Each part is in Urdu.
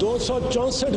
264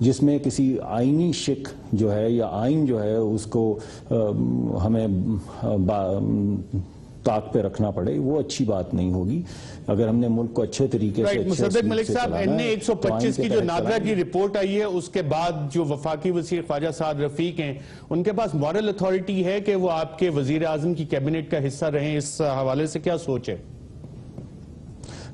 جس میں کسی آئینی شک جو ہے یا آئین جو ہے اس کو ہمیں طاق پہ رکھنا پڑے، وہ اچھی بات نہیں ہوگی. اگر ہم نے ملک کو اچھے طریقے سے مصدق ملک صاحب، NA-125 کی جو نادرا کی رپورٹ آئی ہے اس کے بعد جو وفاقی وزیر خواجہ سعد رفیق ہیں ان کے پاس مورل اتھارٹی ہے کہ وہ آپ کے وزیر اعظم کی کیبنٹ کا حصہ رہیں؟ اس حوالے سے کیا سوچ ہے؟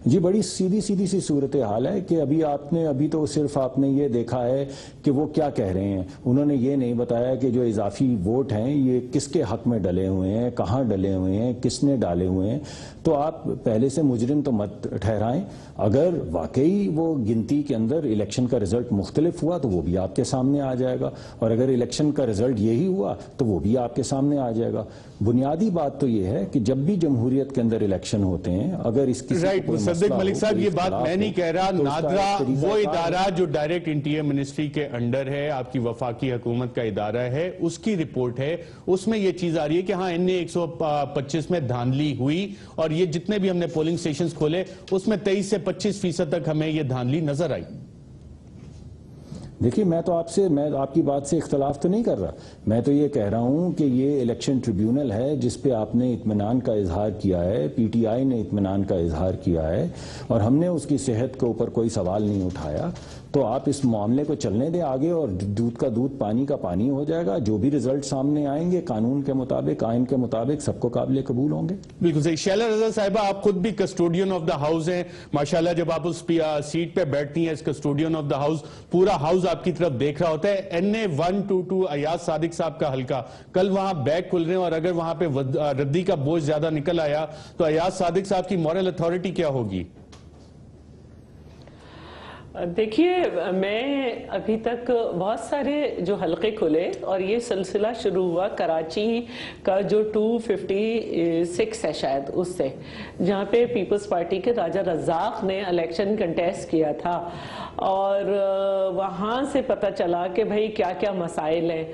جی بڑی سیدھی سی صورتحال ہے کہ ابھی تو صرف آپ نے یہ دیکھا ہے کہ وہ کیا کہہ رہے ہیں. انہوں نے یہ نہیں بتایا کہ جو اضافی ووٹ ہیں یہ کس کے حق میں ڈلے ہوئے ہیں، کہاں ڈلے ہوئے ہیں، کس نے ڈالے ہوئے ہیں. تو آپ پہلے سے مجرم تو مت ٹھہرائیں. اگر واقعی وہ گنتی کے اندر الیکشن کا رزلٹ مختلف ہوا تو وہ بھی آپ کے سامنے آ جائے گا، اور اگر الیکشن کا رزلٹ یہی ہوا تو وہ بھی آپ کے سامنے آ جائے گا. بنیادی بات تو یہ ہے کہ جب بھی جمہوریت کے اندر الیکشن ہوتے ہیں، اگر اس کی مصدق ملک صاحب یہ بات میں نہیں کہہ رہا، نادرا وہ ادارہ جو ڈائریکٹ انٹیریئر منسٹری کے انڈر ہے، آپ کی وفاقی حکومت کا ادارہ ہے، اس کی رپورٹ ہے، اس میں یہ چیز آ رہی ہے کہ ہاں NA-125 میں دھاندلی ہوئی، اور یہ جتنے بھی ہم نے پولنگ سٹیشنز کھولے اس میں 23 سے 25% تک ہمیں یہ دھاندلی نظر آئی. دیکھیے میں آپ کی بات سے اختلاف تو نہیں کر رہا. میں تو یہ کہہ رہا ہوں کہ یہ الیکشن ٹریبیونل ہے جس پہ آپ نے اطمینان کا اظہار کیا ہے، PTI نے اطمینان کا اظہار کیا ہے، اور ہم نے اس کی صحت کے اوپر کوئی سوال نہیں اٹھایا. تو آپ اس معاملے کو چلنے دیں آگے، اور دودھ کا دودھ پانی کا پانی ہو جائے گا. جو بھی رزلٹ سامنے آئیں گے قانون کے مطابق، آئین کے مطابق، سب کو قابل قبول ہوں گے. بالکل صحیح. شیلا رضا صاحبہ، آپ خود بھی کسٹوڈین آف دا ہاؤس ہیں ماشاءاللہ. جب آپ اس سیٹ پہ بیٹھتی ہیں اس کسٹوڈین آف دا ہاؤس، پورا ہاؤس آپ کی طرف دیکھ رہا ہوتا ہے. NA-122 ایاز صادق صاحب کا حلقہ، کل وہاں بیگ کھل رہے ہیں، اور اگر وہاں پہ ردی کا بوجھ زیادہ نکل آیا تو ایاز صادق صاحب کی مورل اتھارٹی کیا ہوگی؟ دیکھیے میں ابھی تک بہت سارے جو حلقے کھلے اور یہ سلسلہ شروع ہوا کراچی کا جو 256 ہے شاید اس سے، جہاں پہ پیپلز پارٹی کے راجہ رزاق نے الیکشن کنٹیسٹ کیا تھا، اور وہاں سے پتہ چلا کہ بھئی کیا کیا مسائل ہیں.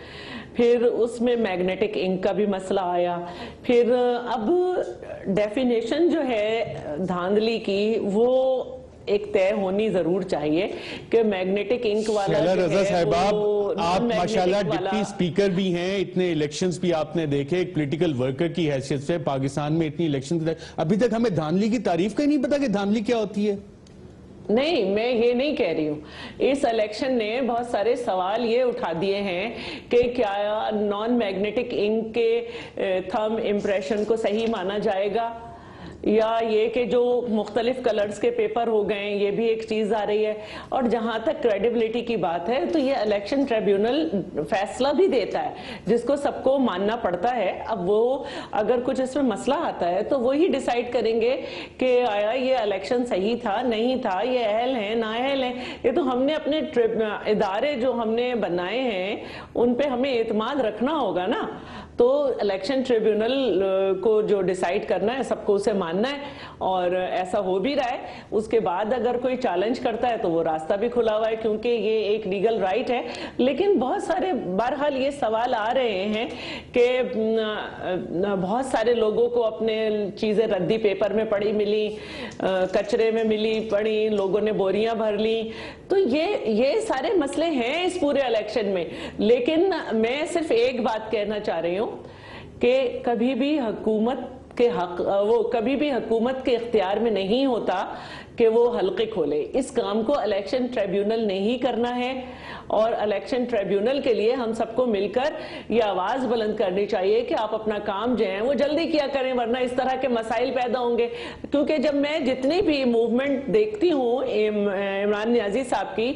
پھر اس میں میگنیٹک انک کا بھی مسئلہ آیا. پھر اب ڈیفینیشن جو ہے دھاندلی کی وہ ایک طے ہونی ضرور چاہیے کہ میگنیٹک انک والا شیلا رضا صاحبہ، آپ ماشاءاللہ ڈپٹی سپیکر بھی ہیں، اتنے الیکشنز بھی آپ نے دیکھے، ایک پولیٹیکل ورکر کی حیثیت سے پاکستان میں اتنی الیکشنز، ابھی تک ہمیں دھاندلی کی تعریف کا ہی نہیں پتا کہ دھاندلی کیا ہوتی ہے. نہیں، میں یہ نہیں کہہ رہی ہوں. اس الیکشن نے بہت سارے سوال یہ اٹھا دیے ہیں کہ کیا نان میگنیٹک انک کے تھم امپریشن کو صحیح مانا جائے گا، یا یہ کہ جو مختلف کلرز کے پیپر ہو گئے ہیں، یہ بھی ایک چیز آ رہی ہے. اور جہاں تک کریڈیبلٹی کی بات ہے تو یہ الیکشن ٹریبیونل فیصلہ بھی دیتا ہے جس کو سب کو ماننا پڑتا ہے. اب وہ اگر کچھ اس میں مسئلہ آتا ہے تو وہی ڈیسائیڈ کریں گے کہ آیا یہ الیکشن صحیح تھا، نہیں تھا، یہ اہل ہیں، نااہل ہیں. یہ تو ہم نے اپنے ادارے جو ہم نے بنائے ہیں ان پہ ہمیں اعتماد رکھنا ہوگا نا. تو الیکشن ٹریبیونل کو جو ڈیسائیڈ کرنا ہے سب کو اسے ماننا ہے، اور ایسا ہو بھی رہا ہے. اس کے بعد اگر کوئی چیلنج کرتا ہے تو وہ راستہ بھی کھلا ہوا ہے کیونکہ یہ ایک لیگل رائٹ ہے. لیکن بہت سارے بہرحال یہ سوال آ رہے ہیں کہ بہت سارے لوگوں کو اپنے چیزیں ردی پیپر میں پڑی ملی، کچرے میں ملی پڑی، لوگوں نے بوریاں بھر لی. تو یہ سارے مسئلے ہیں اس پورے الیکشن میں. لیکن میں صرف ایک بات کہنا چاہ رہی ہوں کہ کبھی بھی حکومت کے اختیار میں نہیں ہوتا کہ وہ حلقے کھولے. اس کام کو الیکشن ٹریبیونل نے ہی کرنا ہے، اور الیکشن ٹریبیونل کے لیے ہم سب کو مل کر یہ آواز بلند کرنی چاہیے کہ آپ اپنا کام جو ہے وہ جلدی کیا کریں، ورنہ اس طرح کے مسائل پیدا ہوں گے. کیونکہ جب میں جتنی بھی موومنٹ دیکھتی ہوں عمران نیازی صاحب کی،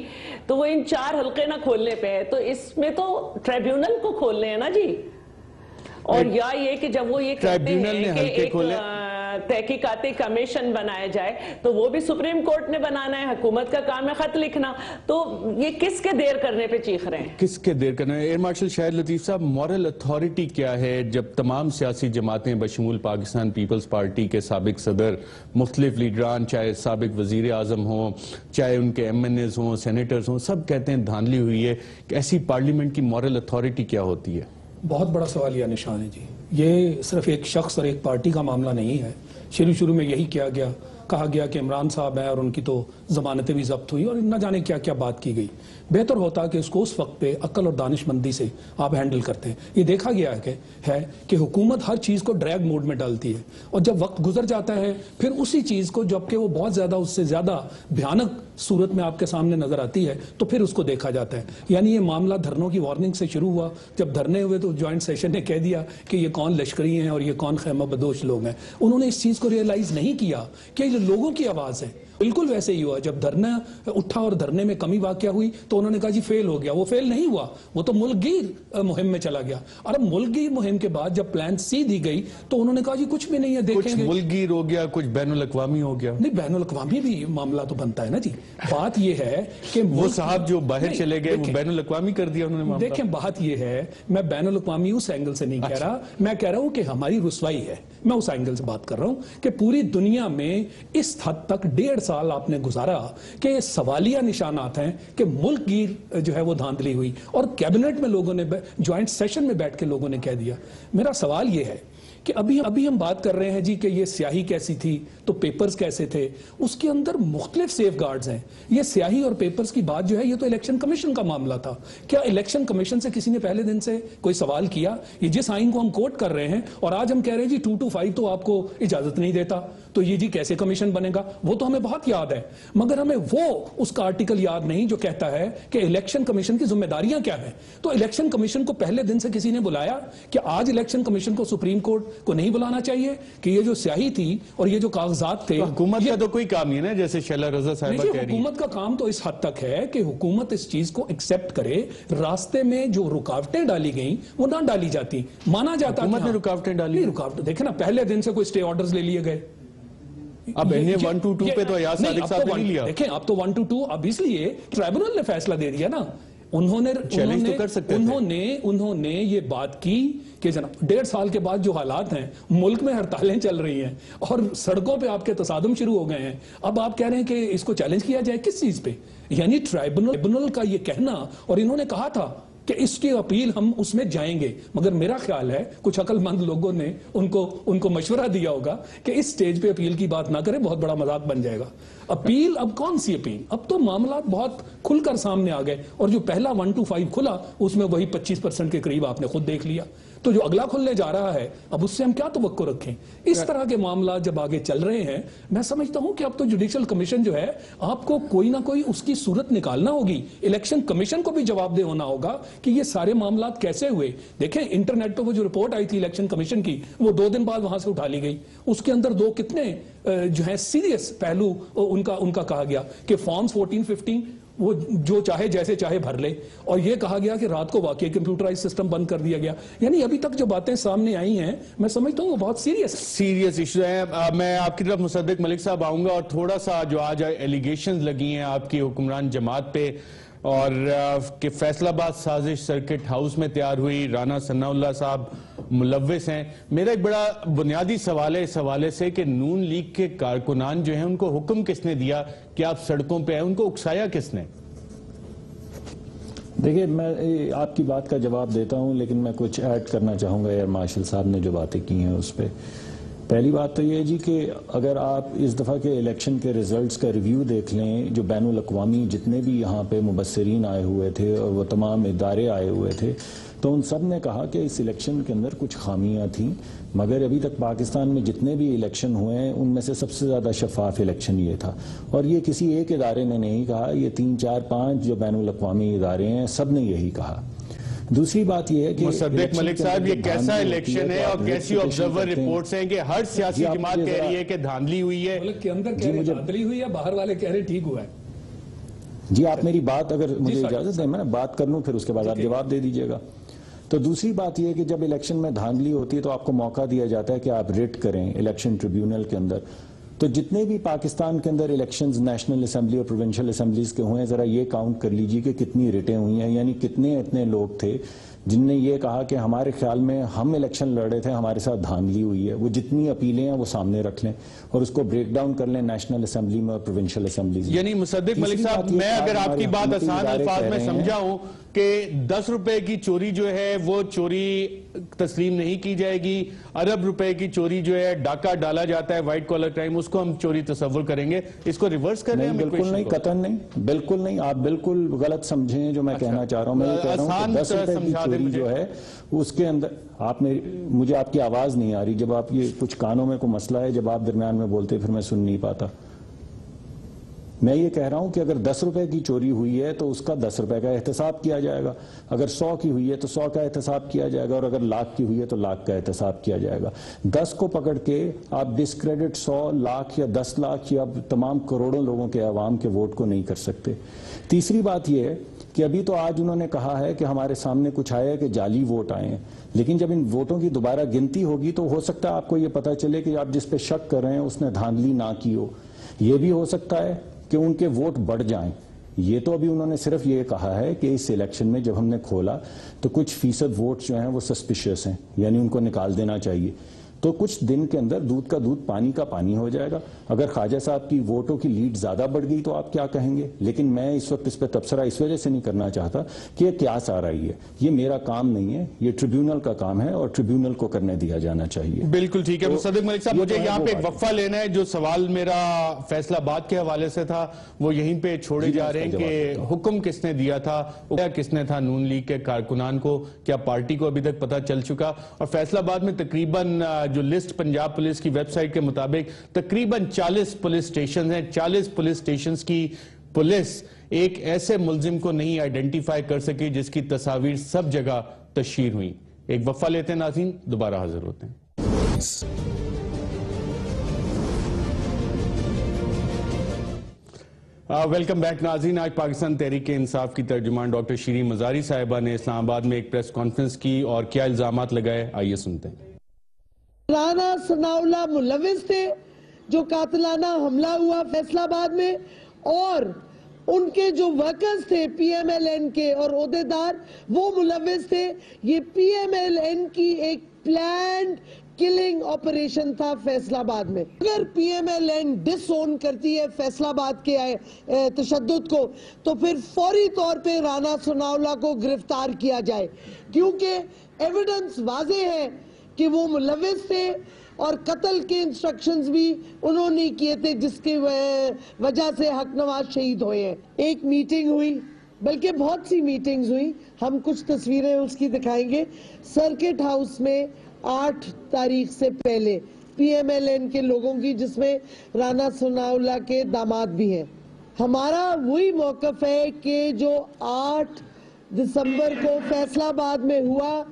تو وہ ان 4 حلقے نہ کھولنے پہ ہے، تو اس میں تو ٹریبیونل کو کھولنے ہیں نا جی. اور یا یہ کہ جب وہ یہ کہتے ہیں کہ ایک تحقیقاتی کمیشن بنایا جائے تو وہ بھی سپریم کورٹ نے بنانا ہے، حکومت کا کام ہے خط لکھنا. تو یہ کس کے دیر کرنے پہ چیخ رہے ہیں؟ کس کے دیر کرنے؟ ایئر مارشل شاہد لطیف صاحب، مورل اتھارٹی کیا ہے جب تمام سیاسی جماعتیں بشمول پاکستان پیپلز پارٹی کے سابق صدر، مختلف لیڈران، چاہے سابق وزیر اعظم ہوں، چاہے ان کے MNAs ہوں، سینیٹرز ہوں، سب کہتے ہیں دھاندلی ہوئی ہے. ایسی پارلیمنٹ کی مورل اتھارٹی کیا ہوتی ہے؟ بہت بڑا سوال یا نشان ہے جی. یہ صرف ایک شخص اور ایک پارٹی کا معاملہ نہیں ہے. شروع میں یہی کیا گیا. کہا گیا کہ عمران صاحب ہیں اور ان کی تو ضمانتیں بھی ضبط ہوئی اور نہ جانے کیا کیا بات کی گئی. بہتر ہوتا کہ اس کو اس وقت پہ عقل اور دانش مندی سے آپ ہینڈل کرتے ہیں. یہ دیکھا گیا ہے کہ حکومت ہر چیز کو ڈریگ موڈ میں ڈالتی ہے اور جب وقت گزر جاتا ہے پھر اسی چیز کو جبکہ وہ بہت زیادہ اس سے زیادہ بھیانک صورت میں آپ کے سامنے نظر آتی ہے تو پھر اس کو دیکھا جاتا ہے. یعنی یہ معاملہ دھرنوں کی وارننگ سے شروع ہوا. جب دھرنے ہوئے تو جوائنٹ سیشن نے کہہ دیا کہ یہ کون لشکری ہیں اور یہ کون خیمہ بدوش لوگ ہیں. انہوں نے اس چیز کو ریئلائز نہیں کیا کہ یہ لوگوں کی آواز ہے. بالکل ویسے ہی ہوا جب دھرنا اٹھا اور دھرنے میں کمی واقع ہوئی تو انہوں نے کہا جی فیل ہو گیا. وہ فیل نہیں ہوا, وہ تو ملک گیر مہم میں چلا گیا. اور اب ملک گیر مہم کے بعد جب پلان سی دی گئی تو انہوں نے کہا جی کچھ بھی نہیں ہے, دیکھیں گے. کچھ ملک گیر ہو گیا, کچھ بین الاقوامی ہو گیا. نہیں, بین الاقوامی بھی معاملہ تو بنتا ہے نا جی. بات یہ ہے کہ وہ صاحب جو باہر چلے گئے وہ بین الاقوامی کر دیا انہوں نے معاملہ. دیکھیں بات یہ ہے, میں بین الاقوامی اس اینگل سے نہیں کہہ رہا, میں کہہ رہا ہوں کہ ہماری رسوائی ہے. میں اس اینگل سے بات کر رہا ہوں کہ پوری دنیا میں اس حد تک 1.5 سال آپ نے گزارا کہ سوالیہ نشانات ہیں کہ ملک گیر جو ہے وہ دھاندلی ہوئی اور کیبنٹ میں لوگوں نے جوائنٹ سیشن میں بیٹھ کے لوگوں نے کہہ دیا. میرا سوال یہ ہے کہ ابھی ہم بات کر رہے ہیں جی کہ یہ سیاہی کیسی تھی تو پیپرز کیسے تھے. اس کے اندر مختلف سیف گارڈز ہیں. یہ سیاہی اور پیپرز کی بات جو ہے یہ تو الیکشن کمیشن کا معاملہ تھا. کیا الیکشن کمیشن سے کسی نے پہلے دن سے کوئی سوال کیا؟ یہ جس آئین کو ہم کوٹ کر رہے ہیں اور آج ہم کہہ رہے ہیں جی 225 تو آپ کو اجازت نہیں دیتا, تو یہ جی کیسے کمیشن بنے گا؟ وہ تو ہمیں بہت یاد ہے, مگر ہمیں وہ اس کا آرٹیکل یاد نہیں جو کہتا ہے کہ الیکشن کمیشن کی ذمہ داریاں کیا ہیں. تو الیکشن کمیشن کو پہلے دن سے کسی نے بلایا کہ آج الیکشن کمیشن کو سپریم کورٹ کو نہیں بلانا چاہیے کہ یہ جو سیاہی تھی اور یہ جو کاغذات تھے؟ حکومت کا تو کوئی کام نہیں ہے نا, جیسے شیلا رضا صاحبہ کہہ رہی ہیں. حکومت کا کام تو اس حد تک ہے کہ حکومت اس چیز کو ایکسپٹ کرے. راستے میں جو رکاوٹیں ڈالی گئیں وہ نہ ڈالی جاتی, مانا جاتا. حکومت نے رکاوٹیں ڈالی. رکاوٹ دیکھیں نا, پہلے دن سے کوئی اسٹے آرڈرز لے لیے گئے. اب انہیں 122 پہ تو ایاز صادق صاحب نے نہیں لیا. دیکھیں اب تو 122 اب اس لیے ٹرائبونل نے فیصلہ دے دیا نا. انہوں نے یہ بات کی کہ جناب 1.5 سال کے بعد جو حالات ہیں, ملک میں ہڑتالیں چل رہی ہیں اور سڑکوں پہ آپ کے تصادم شروع ہو گئے ہیں, اب آپ کہہ رہے ہیں کہ اس کو چیلنج کیا جائے کس چیز پہ؟ یعنی ٹرائبونل کا یہ کہنا, اور انہوں نے کہا تھا کہ اس کی اپیل ہم اس میں جائیں گے, مگر میرا خیال ہے کچھ عقل مند لوگوں نے ان کو مشورہ دیا ہوگا کہ اس سٹیج پہ اپیل کی بات نہ کریں, بہت بڑا مذاق بن جائے گا. اپیل اب کون سی اپیل؟ اب تو معاملات بہت کھل کر سامنے آ گئے اور جو پہلا 125 کھلا اس میں وہی 25% کے قریب آپ نے خود دیکھ لیا. تو جو اگلا کھلنے جا رہا ہے اب اس سے ہم کیا توقع رکھیں؟ اس طرح کے معاملات جب آگے چل رہے ہیں, میں سمجھتا ہوں کہ اب تو جوڈیشل کمیشن جو ہے آپ کو کوئی نہ کوئی اس کی صورت نکالنا ہوگی. الیکشن کمیشن کو بھی جواب دہ ہونا ہوگا کہ یہ سارے معاملات کیسے ہوئے. دیکھیں انٹرنیٹ پہ وہ جو رپورٹ آئی تھی الیکشن کمیشن کی, وہ 2 دن بعد وہاں سے اٹھا لی گئی. اس کے اندر 2 کتنے جو ہے سیریس پہلو ان کا کہا گیا کہ فارمز 14-15 وہ جو چاہے جیسے چاہے بھر لے, اور یہ کہا گیا کہ رات کو واقعی کمپیوٹرائز سسٹم بند کر دیا گیا. یعنی ابھی تک جو باتیں سامنے آئی ہیں میں سمجھتا ہوں وہ بہت سیریس ایشو ہیں. میں آپ کی طرف مصدق ملک صاحب آؤں گا, اور تھوڑا سا جو آج ایلیگیشنز لگی ہیں آپ کی حکمران جماعت پہ, اور کہ فیصل آباد سازش سرکٹ ہاؤس میں تیار ہوئی, رانا ثناء اللہ صاحب ملوث ہیں. میرا ایک بڑا بنیادی سوال ہے اس حوالے سے کہ نون لیگ کے کارکنان جو ہیں ان کو حکم کس نے دیا کہ آپ سڑکوں پہ ہیں, ان کو اکسایا کس نے؟ دیکھیں میں آپ کی بات کا جواب دیتا ہوں, لیکن میں کچھ ایڈ کرنا چاہوں گا ایئر مارشل صاحب نے جو باتیں کی ہیں اس پہ. پہلی بات تو یہ ہے جی کہ اگر آپ اس دفعہ کے الیکشن کے ریزلٹس کا ریویو دیکھ لیں, جو بین الاقوامی جتنے بھی یہاں پہ مبصرین آئے ہوئے تھے اور وہ تمام ادارے آئے ہوئے تھے, تو ان سب نے کہا کہ اس الیکشن کے اندر کچھ خامیاں تھیں, مگر ابھی تک پاکستان میں جتنے بھی الیکشن ہوئے ہیں ان میں سے سب سے زیادہ شفاف الیکشن یہ تھا. اور یہ کسی ایک ادارے نے نہیں کہا, یہ 3, 4, 5 جو بین الاقوامی ادارے ہیں سب نے یہی کہا. دوسری بات یہ ہے کہ مصدق ملک صاحب یہ کیسا الیکشن ہے اور کیسی آبزرور رپورٹس ہیں کہ ہر سیاسی جماعت کہہ رہی ہے کہ دھاندلی ہوئی ہے, ملک کے اندر کہہ رہے دھاندلی ہوئی ہے, باہر والے کہہ رہے ٹھیک ہوا ہے. جی آپ میری بات اگر مجھے اجازت دیں, میں بات کر لوں پھر اس کے بعد آپ جواب دے دیجئے گا. تو دوسری بات یہ ہے کہ جب الیکشن میں دھاندلی ہوتی ہے تو آپ کو موقع دیا جاتا ہے کہ آپ ریٹ کریں الیکشن ٹریبیونل کے اندر. تو جتنے بھی پاکستان کے اندر الیکشنز نیشنل اسمبلی اور پروونشل اسمبلیز کے ہوئے ہیں, ذرا یہ کاؤنٹ کر لیجئے کہ کتنی ریٹیں ہوئی ہیں, یعنی کتنے اتنے لوگ تھے جن نے یہ کہا کہ ہمارے خیال میں ہم الیکشن لڑ رہے تھے، ہمارے ساتھ دھاندلی ہوئی ہے، وہ جتنی اپیلیں ہیں وہ سامنے رکھ لیں اور اس کو بریک ڈاؤن کر لیں نیشنل اسمبلی میں اور پروونشل اسمبلی میں. یعنی مصدق ملک صاحب، میں اگر آپ کی بات آسان الفاظ میں سمجھا ہوں کہ 10 روپے کی چوری جو ہے وہ چوری تسلیم نہیں کی جائے گی، ارب روپے کی چوری جو ہے ڈاکہ ڈالا جاتا ہے وائٹ کالر کرائم، اس کو ہم چوری تصور کریں گے، اس کو ریورس کر رہے ہیں؟ بالکل نہیں، قطعاً نہیں، بالکل نہیں. آپ بالکل غلط سمجھیں جو میں کہنا چاہ رہا ہوں. میں یہ کہہ رہا ہوں کہ 10 روپے کی چوری جو ہے اس کے اندر مجھے آپ کی آواز نہیں آ رہی. جب آپ یہ کچھ کانوں میں کوئی مسئلہ ہے، جب آپ درمیان میں بولتے پھر میں سن نہیں پاتا. میں یہ کہہ رہا ہوں کہ اگر 10 روپے کی چوری ہوئی ہے تو اس کا 10 روپے کا احتساب کیا جائے گا، اگر 100 کی ہوئی ہے تو 100 کا احتساب کیا جائے گا، اور اگر لاکھ کی ہوئی ہے تو لاکھ کا احتساب کیا جائے گا. 10 کو پکڑ کے آپ ڈسکریڈٹ 100 لاکھ یا 10 لاکھ یا تمام کروڑوں لوگوں کے عوام کے ووٹ کو نہیں کر سکتے. تیسری بات یہ ہے کہ ابھی تو آج انہوں نے کہا ہے کہ ہمارے سامنے کچھ آیا ہے کہ جعلی ووٹ آئے ہیں، لیکن جب ان ووٹوں کی دوبارہ گنتی ہوگی تو ہو سکتا ہے آپ کو یہ پتا چلے کہ آپ جس پہ شک کر رہے ہیں اس نے دھاندلی نہ کی ہو. یہ بھی ہو سکتا ہے کہ ان کے ووٹ بڑھ جائیں. یہ تو ابھی انہوں نے صرف یہ کہا ہے کہ اس الیکشن میں جب ہم نے کھولا تو کچھ فیصد ووٹ جو ہیں وہ سسپیشیس ہیں، یعنی ان کو نکال دینا چاہیے. تو کچھ دن کے اندر دودھ کا دودھ پانی کا پانی ہو جائے گا. اگر خواجہ صاحب کی ووٹوں کی لیڈ زیادہ بڑھ گئی تو آپ کیا کہیں گے؟ لیکن میں اس وقت اس پہ تبصرہ اس وجہ سے نہیں کرنا چاہتا کہ یہ قیاس آ رہی ہے. یہ میرا کام نہیں ہے، یہ ٹریبیونل کا کام ہے اور ٹریبیونل کو کرنے دیا جانا چاہیے. بالکل ٹھیک ہے مصدق ملک صاحب، مجھے یہاں پہ ایک وقفہ لینا ہے. جو سوال میرا فیصل آباد کے حوالے سے تھا وہ یہیں پہ چھوڑے جا رہے ہیں کہ حکم کس نے دیا تھا، کس نے تھا نون لیگ کے کارکنان کو، کیا پارٹی کو ابھی تک پتہ چل چکا؟ اور فیصل آباد میں تقریباً جو لسٹ پنجاب پولیس کی ویب سائٹ کے مطابق تقریباً 40 پولیس سٹیشن ہیں. 40 پولیس سٹیشنز کی پولیس ایک ایسے ملزم کو نہیں آئیڈینٹیفائی کر سکی جس کی تصاویر سب جگہ تشہیر ہوئی. ایک وقفہ لیتے ہیں ناظرین، دوبارہ حاضر ہوتے ہیں. ویلکم بیک ناظرین. آج پاکستان تحریک انصاف کی ترجمان ڈاکٹر شیریں مزاری صاحبہ نے اسلام آباد میں ایک پریس کانفرنس کی اور کیا الزامات لگائے، آئیے سنتے ہیں. رانا ثناءاللہ ملوث تھے جو قاتلانہ حملہ ہوا فیصل آباد میں، اور ان کے جو ورکرز تھے پی ایم ایل این کے اور عہدیدار وہ ملوث تھے. یہ پی ایم ایل این کی ایک پلانڈ کلنگ آپریشن تھا فیصل آباد میں. اگر پی ایم ایل این ڈس اون کرتی ہے فیصل آباد کے تشدد کو تو پھر فوری طور پہ رانا ثناءاللہ کو گرفتار کیا جائے، کیونکہ ایویڈنس واضح ہے کہ وہ ملوث تھے اور قتل کے انسٹرکشنز بھی انہوں نے کیے تھے جس کی وجہ سے حق نواز شہید ہوئے ہیں. ایک میٹنگ ہوئی، بلکہ بہت سی میٹنگز ہوئی، ہم کچھ تصویریں اس کی دکھائیں گے. سرکٹ ہاؤس میں 8 تاریخ سے پہلے پی ایم ایل این کے لوگوں کی، جس میں رانا ثناءاللہ کے داماد بھی ہیں. ہمارا وہی موقف ہے کہ جو 8 دسمبر کو فیصل آباد میں ہوا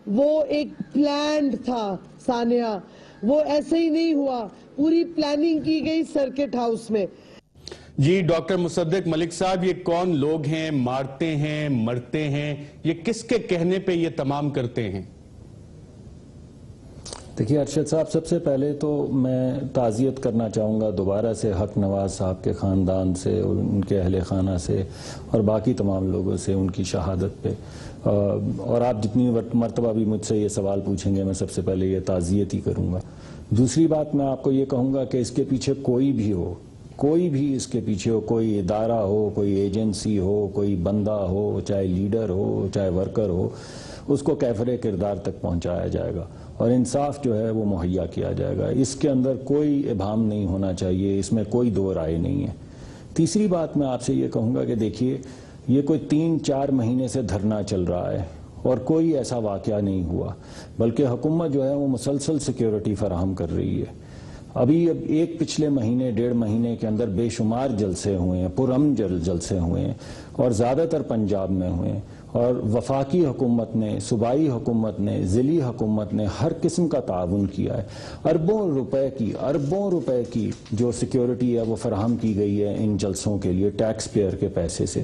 وہ ایک پلانڈ تھا سانحہ، وہ ایسے ہی نہیں ہوا، پوری پلاننگ کی گئی سرکٹ ہاؤس میں. جی ڈاکٹر مصدق ملک صاحب، یہ کون لوگ ہیں، مارتے ہیں، مرتے ہیں، یہ کس کے کہنے پہ یہ تمام کرتے ہیں؟ دیکھیے ارشد صاحب، سب سے پہلے تو میں تعزیت کرنا چاہوں گا دوبارہ سے حق نواز صاحب کے خاندان سے اور ان کے اہل خانہ سے اور باقی تمام لوگوں سے ان کی شہادت پہ. اور آپ جتنی مرتبہ بھی مجھ سے یہ سوال پوچھیں گے میں سب سے پہلے یہ تعزیت ہی کروں گا. دوسری بات میں آپ کو یہ کہوں گا کہ اس کے پیچھے کوئی بھی ہو، کوئی بھی اس کے پیچھے ہو، کوئی ادارہ ہو، کوئی ایجنسی ہو، کوئی بندہ ہو، چاہے لیڈر ہو، چاہے ورکر ہو، اس کو کیفر کردار تک پہنچایا جائے گا اور انصاف جو ہے وہ مہیا کیا جائے گا. اس کے اندر کوئی ابہام نہیں ہونا چاہیے، اس میں کوئی دو رائے نہیں ہے. تیسری بات میں آپ سے یہ کہوں گا کہ دیکھیے یہ کوئی 3-4 مہینے سے دھرنا چل رہا ہے اور کوئی ایسا واقعہ نہیں ہوا، بلکہ حکومت جو ہے وہ مسلسل سیکیورٹی فراہم کر رہی ہے. ابھی ایک پچھلے مہینے 1.5 مہینے کے اندر بے شمار جلسے ہوئے ہیں، پرامن جلسے ہوئے ہیں اور زیادہ تر پنجاب میں ہوئے ہیں. اور وفاقی حکومت نے، صوبائی حکومت نے، ضلعی حکومت نے ہر قسم کا تعاون کیا ہے. اربوں روپے کی جو سیکیورٹی ہے وہ فراہم کی گئی ہے ان جلسوں کے لیے ٹیکس پیئر کے پیسے سے.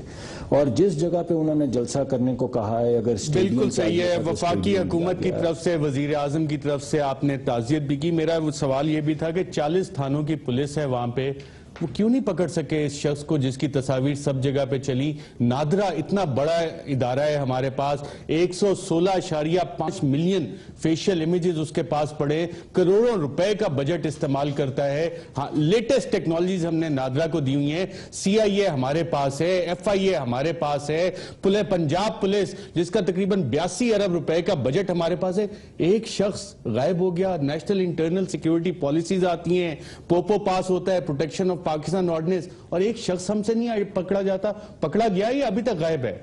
اور جس جگہ پہ انہوں نے جلسہ کرنے کو کہا ہے، اگر بالکل صحیح ہے، وفاقی حکومت کی طرف سے، وزیر اعظم کی طرف سے آپ نے تعزیت بھی کی. میرا وہ سوال یہ بھی تھا کہ 40 تھانوں کی پولیس ہے وہاں پہ، وہ کیوں نہیں پکڑ سکے اس شخص کو جس کی تصاویر سب جگہ پہ چلی؟ نادرا اتنا بڑا ادارہ ہے ہمارے پاس، 116.5 ملین فیشل امیجز اس کے پاس پڑے، کروڑوں روپے کا بجٹ استعمال کرتا ہے. ہاں لیٹسٹ ٹیکنالوجیز ہم نے نادرا کو دی ہوئی ہیں. CIA ہمارے پاس ہے، FIA ہمارے پاس ہے، پنجاب پولیس جس کا تقریباً 82 ارب روپے کا بجٹ ہمارے پاس ہے. ایک شخص غائب ہو گیا. نیشنل انٹرنل سیکیورٹی پالیسیز آتی ہیں، پوپو پاس ہوتا ہے، پروٹیکشن آف پاکستان آرڈیننس، اور ایک شخص ہم سے نہیں پکڑا جاتا. پکڑا گیا یا ابھی تک غائب ہے؟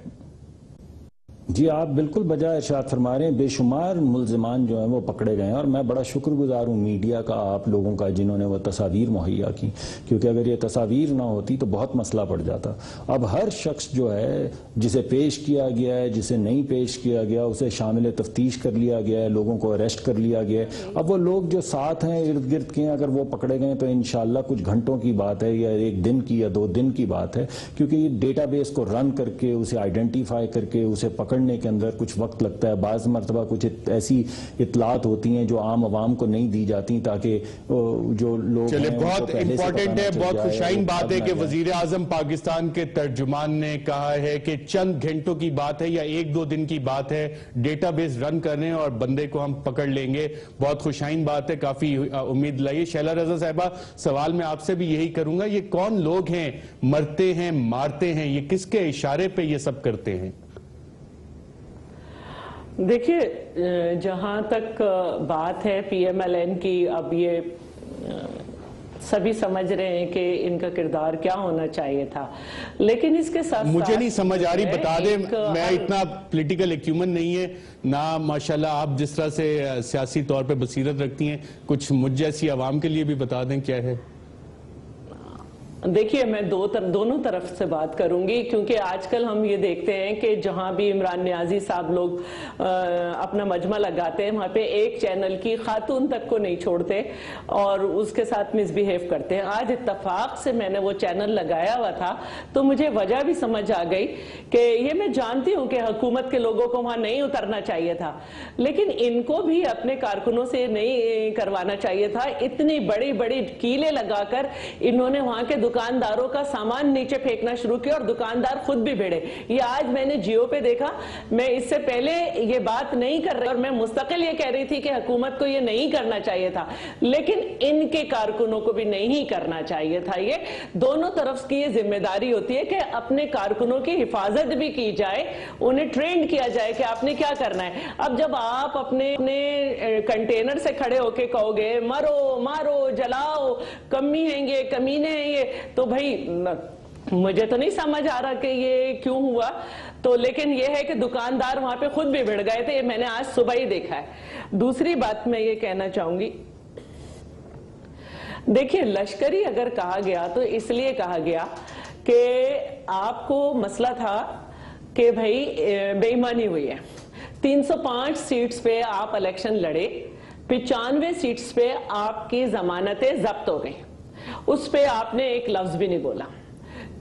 جی آپ بالکل بجائے ارشاد فرما رہے ہیں. بے شمار ملزمان جو ہیں وہ پکڑے گئے ہیں، اور میں بڑا شکر گزار ہوں میڈیا کا، آپ لوگوں کا، جنہوں نے وہ تصاویر مہیا کی، کیونکہ اگر یہ تصاویر نہ ہوتی تو بہت مسئلہ پڑ جاتا. اب ہر شخص جو ہے جسے پیش کیا گیا ہے، جسے نہیں پیش کیا گیا، اسے شامل تفتیش کر لیا گیا ہے، لوگوں کو اریسٹ کر لیا گیا ہے. اب وہ لوگ جو ساتھ ہیں، ارد گرد کے ہیں، اگر وہ پکڑے گئے تو انشاءاللہ کچھ گھنٹوں کی بات ہے، یا ایک دن کی یا 2 دن کی بات ہے، کیونکہ یہ ڈیٹا بیس کو رن کر کے اسے آئیڈینٹیفائی کر کے اسے پکڑنے کے اندر کچھ وقت لگتا ہے. بعض مرتبہ کچھ ایسی اطلاعات ہوتی ہیں جو عام عوام کو نہیں دی جاتی، تاکہ جو لوگ چلے بہت امپورٹنٹ ہے، بہت خوشائن بات ہے کہ وزیر اعظم پاکستان کے ترجمان نے کہا ہے کہ چند گھنٹوں کی بات ہے یا 1-2 دن کی بات ہے، ڈیٹا بیس رن کرنے اور بندے کو ہم پکڑ لیں گے. بہت خوشائن بات ہے، کافی امید لائیے. شیلا رضا صاحبہ، سوال میں آپ سے بھی یہی کروں گا، یہ کون لوگ ہیں مرتے ہیں، مارتے ہیں، یہ کس کے اشارے پہ یہ سب کرتے ہیں؟ دیکھیے جہاں تک بات ہے PMLN کی، اب یہ سبھی سمجھ رہے ہیں کہ ان کا کردار کیا ہونا چاہیے تھا، لیکن اس کے ساتھ مجھے نہیں سمجھ آ رہی، بتا دیں. میں اتنا پولیٹیکل ایکیومن نہیں ہے نہ، ماشاءاللہ آپ جس طرح سے سیاسی طور پہ بصیرت رکھتی ہیں، کچھ مجھ جیسی عوام کے لیے بھی بتا دیں کیا ہے. دیکھیے میں دونوں طرف سے بات کروں گی، کیونکہ آج کل ہم یہ دیکھتے ہیں کہ جہاں بھی عمران نیازی صاحب لوگ اپنا مجمع لگاتے ہیں، وہاں پہ ایک چینل کی خاتون تک کو نہیں چھوڑتے اور اس کے ساتھ مس بیہیو کرتے ہیں. آج اتفاق سے میں نے وہ چینل لگایا ہوا تھا تو مجھے وجہ بھی سمجھ آ گئی کہ یہ میں جانتی ہوں کہ حکومت کے لوگوں کو وہاں نہیں اترنا چاہیے تھا، لیکن ان کو بھی اپنے کارکنوں سے نہیں کروانا چاہیے تھا. اتنی بڑی بڑی کیلیں لگا کر انہوں نے وہاں کے دکانداروں کا سامان نیچے پھینکنا شروع کیا، اور دکاندار خود بھی بھیڑے. یہ آج میں نے جیو پہ دیکھا، میں اس سے پہلے یہ بات نہیں کر رہی اور میں مستقل یہ کہہ رہی تھی کہ حکومت کو یہ نہیں کرنا چاہیے تھا، لیکن ان کے کارکنوں کو بھی نہیں کرنا چاہیے تھا. یہ دونوں طرف کی یہ ذمہ داری ہوتی ہے کہ اپنے کارکنوں کی حفاظت بھی کی جائے، انہیں ٹرینڈ کیا جائے کہ آپ نے کیا کرنا ہے. اب جب آپ اپنے کنٹینر سے کھڑے ہو کے کہو گے مرو مارو جلاؤ، کمی ہیں یہ، کمینے ہیں یہ، تو بھائی مجھے تو نہیں سمجھ آ رہا کہ یہ کیوں ہوا. تو لیکن یہ ہے کہ دکاندار وہاں پہ خود بھی بھڑ گئے تھے، یہ میں نے آج صبح ہی دیکھا ہے. دوسری بات میں یہ کہنا چاہوں گی، دیکھیے لشکری اگر کہا گیا تو اس لیے کہا گیا کہ آپ کو مسئلہ تھا کہ بھائی بے ایمانی ہوئی ہے. 305 سیٹس پہ آپ الیکشن لڑے، 95 سیٹس پہ آپ کی ضمانتیں ضبط ہو گئیں، اس پہ آپ نے ایک لفظ بھی نہیں بولا.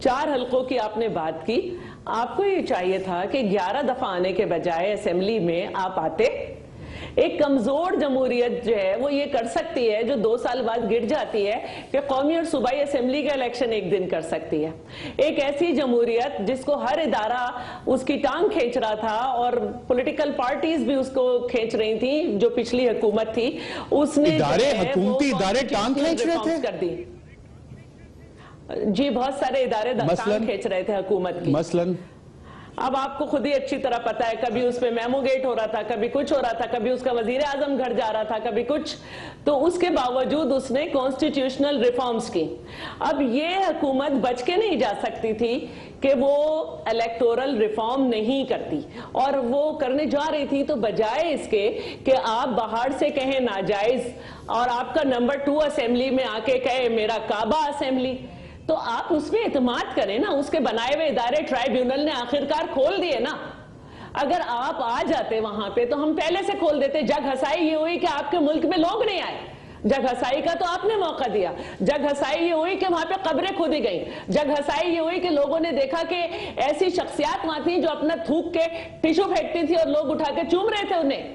4 حلقوں کی آپ نے بات کی. آپ کو یہ چاہیے تھا کہ 11 دفعہ آنے کے بجائے اسمبلی میں آپ آتے. ایک کمزور جمہوریت جو ہے وہ یہ کر سکتی ہے، جو 2 سال بعد گر جاتی ہے، کہ قومی اور صوبائی اسمبلی کا الیکشن ایک دن کر سکتی ہے. ایک ایسی جمہوریت جس کو ہر ادارہ اس کی ٹانگ کھینچ رہا تھا اور پولیٹیکل پارٹیز بھی اس کو کھینچ رہی تھی، جو پچھلی حکومت تھی، اس نے حکومتی ادارے ٹانگ کھینچ رہے تھے کر دی. جی بہت سارے ادارے ٹانگ کھینچ رہے تھے حکومت کی. مثلاً اب آپ کو خود ہی اچھی طرح پتا ہے، کبھی اس پہ میمو گیٹ ہو رہا تھا، کبھی کچھ ہو رہا تھا، کبھی اس کا وزیر اعظم گھر جا رہا تھا، کبھی کچھ. تو اس کے باوجود اس نے کانسٹیٹیوشنل ریفارمز کی. اب یہ حکومت بچ کے نہیں جا سکتی تھی کہ وہ الیکٹورل ریفارم نہیں کرتی، اور وہ کرنے جا رہی تھی. تو بجائے اس کے کہ آپ باہر سے کہیں ناجائز، اور آپ کا نمبر 2 اسمبلی میں آ کے کہے میرا کعبہ اسمبلی، تو آپ اس میں اعتماد کریں نا. اس کے بنائے ہوئے ادارے ٹرائیبیونل نے آخرکار کھول دیے نا. اگر آپ آ جاتے وہاں پہ تو ہم پہلے سے کھول دیتے. جگ ہسائی یہ ہوئی کہ آپ کے ملک میں لوگ نہیں آئے، جگ ہسائی کا تو آپ نے موقع دیا. جگ ہسائی یہ ہوئی کہ وہاں پہ قبریں کھودی گئیں. جگ ہسائی یہ ہوئی کہ لوگوں نے دیکھا کہ ایسی شخصیات وہاں تھیں جو اپنا تھوک کے ٹیشو پھینکتی تھی اور لوگ اٹھا کے چوم رہے تھے انہیں.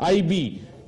IB,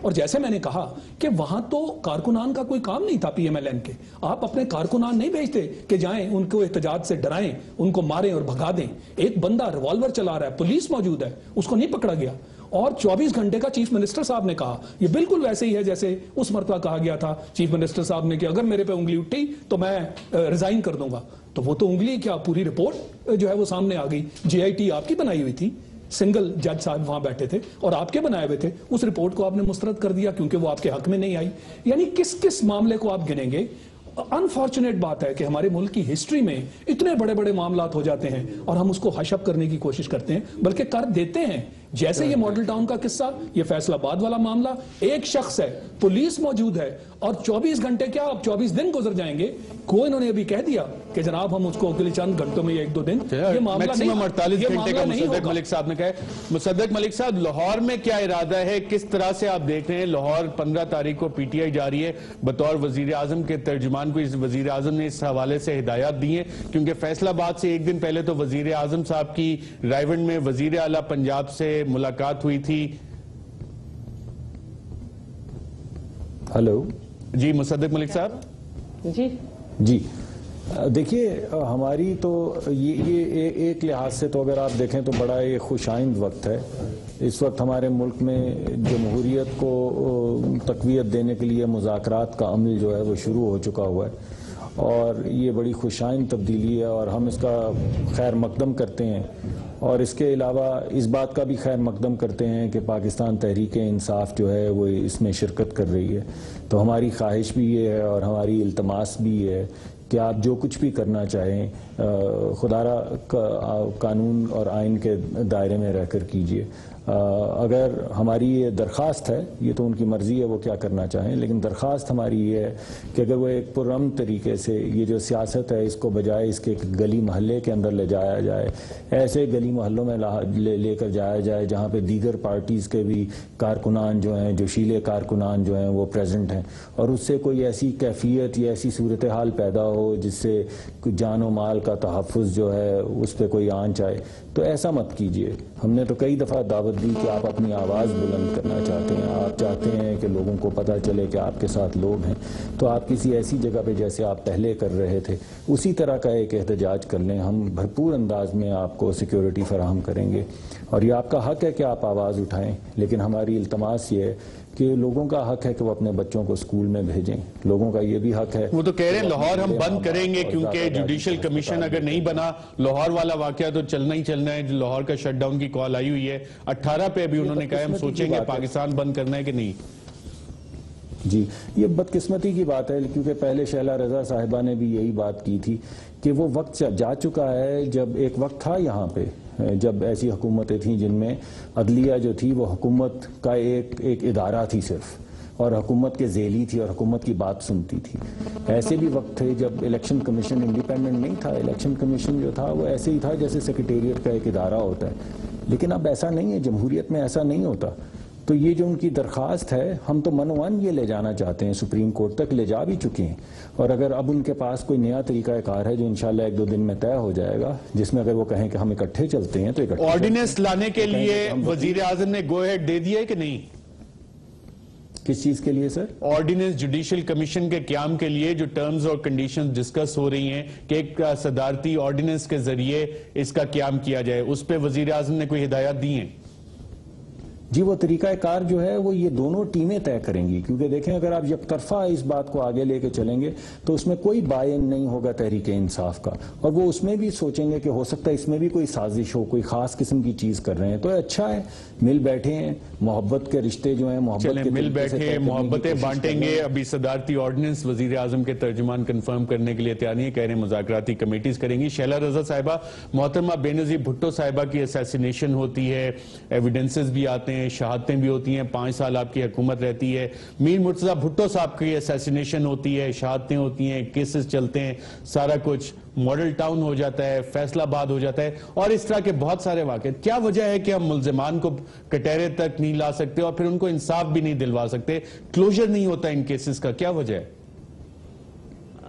اور جیسے میں نے کہا کہ وہاں تو کارکنان کا کوئی کام نہیں تھا پی ایم ایل این کے. آپ اپنے کارکنان نہیں بھیجتے کہ جائیں ان کو احتجاج سے ڈرائیں, ان کو ماریں اور بھگا دیں. ایک بندہ ریوالور چلا رہا ہے, پولیس موجود ہے, اس کو نہیں پکڑا گیا. اور 24 گھنٹے کا چیف منسٹر صاحب نے کہا, یہ بالکل ویسے ہی ہے جیسے اس مرتبہ کہا گیا تھا چیف منسٹر صاحب نے کہ اگر میرے پہ انگلی اٹھی تو میں ریزائن کر دوں گا. تو وہ تو انگلی کیا, پوری رپورٹ جو ہے وہ سامنے آ گئی. جے آئی ٹی آپ کی بنائی ہوئی تھی, سنگل جج صاحب وہاں بیٹھے تھے اور آپ کے بنائے ہوئے تھے. اس رپورٹ کو آپ نے مسترد کر دیا کیونکہ وہ آپ کے حق میں نہیں آئی. یعنی کس کس معاملے کو آپ گنیں گے؟ انفارچونیٹ بات ہے کہ ہمارے ملک کی ہسٹری میں اتنے بڑے بڑے معاملات ہو جاتے ہیں اور ہم اس کو حش اپ کرنے کی کوشش کرتے ہیں, بلکہ کر دیتے ہیں. جیسے یہ ماڈل ٹاؤن کا قصہ, یہ فیصل آباد والا معاملہ, ایک شخص ہے, پولیس موجود ہے اور 24 گھنٹے کیا اب 24 دن گزر جائیں گے. کوئی انہوں نے ابھی کہہ دیا کہ جناب ہم اس کو اگلے چند گھنٹوں میں یا 1-2 دن, یہ معاملہ نہیں, 48 گھنٹے کا مصدق ملک صاحب نے کہا. مصدق ملک صاحب, لاہور میں کیا ارادہ ہے, کس طرح سے آپ دیکھ رہے ہیں؟ لاہور 15 تاریخ کو پی ٹی آئی جا رہی ہے, بطور وزیر اعظم کے ترجمان کو وزیر اعظم نے اس حوالے سے ہدایات دی ہیں, کیونکہ فیصل آباد سے ایک دن پہلے تو وزیر اعظم صاحب کی رائیونڈ میں وزیر اعلیٰ پنجاب سے ملاقات ہوئی تھی. ہلو جی مصدق ملک صاحب. جی دیکھیے, ہماری تو یہ ایک لحاظ سے تو اگر آپ دیکھیں تو بڑا یہ خوش آئند وقت ہے. اس وقت ہمارے ملک میں جمہوریت کو تقویت دینے کے لیے مذاکرات کا عمل جو ہے وہ شروع ہو چکا ہوا ہے اور یہ بڑی خوش آئند تبدیلی ہے اور ہم اس کا خیر مقدم کرتے ہیں. اور اس کے علاوہ اس بات کا بھی خیر مقدم کرتے ہیں کہ پاکستان تحریک انصاف جو ہے وہ اس میں شرکت کر رہی ہے. تو ہماری خواہش بھی یہ ہے اور ہماری التماس بھی یہ ہے کہ آپ جو کچھ بھی کرنا چاہیں خدا را قانون اور آئین کے دائرے میں رہ کر کیجئے. اگر ہماری یہ درخواست ہے, یہ تو ان کی مرضی ہے وہ کیا کرنا چاہیں, لیکن درخواست ہماری یہ ہے کہ اگر وہ ایک پرامن طریقے سے یہ جو سیاست ہے اس کو بجائے اس کے گلی محلے کے اندر لے جایا جائے, ایسے گلی محلوں میں لے کر جایا جائے جہاں پہ دیگر پارٹیز کے بھی کارکنان جو ہیں, جوشیلے کارکنان جو ہیں وہ پریزنٹ ہیں, اور اس سے کوئی ایسی کیفیت یا ایسی صورتحال پیدا ہو جس سے جان و مال کا تحفظ جو ہے اس پہ کوئی آنچ آئے, تو ایسا مت کیجئے. ہم نے تو کئی دفعہ دعوت دی کہ آپ اپنی آواز بلند کرنا چاہتے ہیں, آپ چاہتے ہیں کہ لوگوں کو پتہ چلے کہ آپ کے ساتھ لوگ ہیں, تو آپ کسی ایسی جگہ پہ جیسے آپ پہلے کر رہے تھے اسی طرح کا ایک احتجاج کر لیں. ہم بھرپور انداز میں آپ کو سیکیورٹی فراہم کریں گے اور یہ آپ کا حق ہے کہ آپ آواز اٹھائیں, لیکن ہماری التماس یہ ہے کہ لوگوں کا حق ہے کہ وہ اپنے بچوں کو اسکول میں بھیجیں. لوگوں کا یہ بھی حق ہے. وہ تو کہہ رہے ہیں لاہور ہم بند کریں گے کیونکہ جوڈیشل کمیشن اگر نہیں بنا, لاہور والا واقعہ تو چلنا ہی چلنا ہے. لاہور کا شٹ ڈاؤن کی کال آئی ہوئی ہے 18 پہ, ابھی انہوں نے کہا ہم سوچیں گے پاکستان بند کرنا ہے کہ نہیں. جی یہ بدقسمتی کی بات ہے کیونکہ پہلے شہلا رضا صاحبہ نے بھی یہی بات کی تھی کہ وہ وقت جا چکا ہے جب ایک وقت تھا یہاں پہ جب ایسی حکومتیں تھیں جن میں عدلیہ جو تھی وہ حکومت کا ایک ادارہ تھی صرف, اور حکومت کے ذیلی تھی اور حکومت کی بات سنتی تھی. ایسے بھی وقت تھے جب الیکشن کمیشن انڈیپینڈنٹ نہیں تھا, الیکشن کمیشن جو تھا وہ ایسے ہی تھا جیسے سیکریٹریٹ کا ایک ادارہ ہوتا ہے. لیکن اب ایسا نہیں ہے, جمہوریت میں ایسا نہیں ہوتا. تو یہ جو ان کی درخواست ہے ہم تو منوان یہ لے جانا چاہتے ہیں, سپریم کورٹ تک لے جا بھی چکے ہیں, اور اگر اب ان کے پاس کوئی نیا طریقہ کار ہے جو انشاءاللہ 1-2 دن میں طے ہو جائے گا, جس میں اگر وہ کہیں کہ ہم اکٹھے چلتے ہیں تو اکٹھے. آرڈیننس لانے کے لیے وزیر اعظم نے گو ہیڈ دے دیا ہے کہ نہیں؟ کس چیز کے لیے سر؟ آرڈیننس جوڈیشل کمیشن کے قیام کے لیے جو ٹرمز اور کنڈیشنز ڈسکس ہو رہی ہیں کہ ایک صدارتی آرڈیننس کے ذریعے اس کا قیام کیا جائے, اس پہ وزیر اعظم نے کوئی ہدایات دی ہیں؟ جی وہ طریقہ کار جو ہے وہ یہ دونوں ٹیمیں طے کریں گی, کیونکہ دیکھیں اگر آپ یک طرفہ اس بات کو آگے لے کے چلیں گے تو اس میں کوئی بائن نہیں ہوگا تحریک انصاف کا, اور وہ اس میں بھی سوچیں گے کہ ہو سکتا ہے اس میں بھی کوئی سازش ہو, کوئی خاص قسم کی چیز کر رہے ہیں. تو اچھا ہے مل بیٹھے ہیں, محبت کے رشتے جو ہیں محبت کے مل بیٹھے محبتیں بانٹیں گے. ابھی صدارتی آرڈیننس وزیر اعظم کے ترجمان کنفرم کرنے کے لیے تیار نہیں, کہہ رہے ہیں مذاکراتی کمیٹیز کریں گی. شہلا رضا صاحبہ, محترمہ بے نظیر بھٹو صاحبہ کی اسیسینیشن ہوتی ہے, ایویڈنسز بھی آتے ہیں, شہادتیں بھی ہوتی ہیں, 5 سال آپ کی حکومت رہتی ہے. میر مرتضیٰ بھٹو صاحب کی اسیسینیشن ہوتی ہے, شہادتیں ہوتی ہیں, کیسز چلتے ہیں, سارا کچھ ماڈل ٹاؤن ہو جاتا ہے, فیصل آباد ہو جاتا ہے, اور اس طرح کے بہت سارے واقع. کیا وجہ ہے کہ ہم ملزمان کو کٹہرے تک نہیں لا سکتے اور پھر ان کو انصاف بھی نہیں دلوا سکتے, کلوجر نہیں ہوتا ان کیسز کا, کیا وجہ ہے؟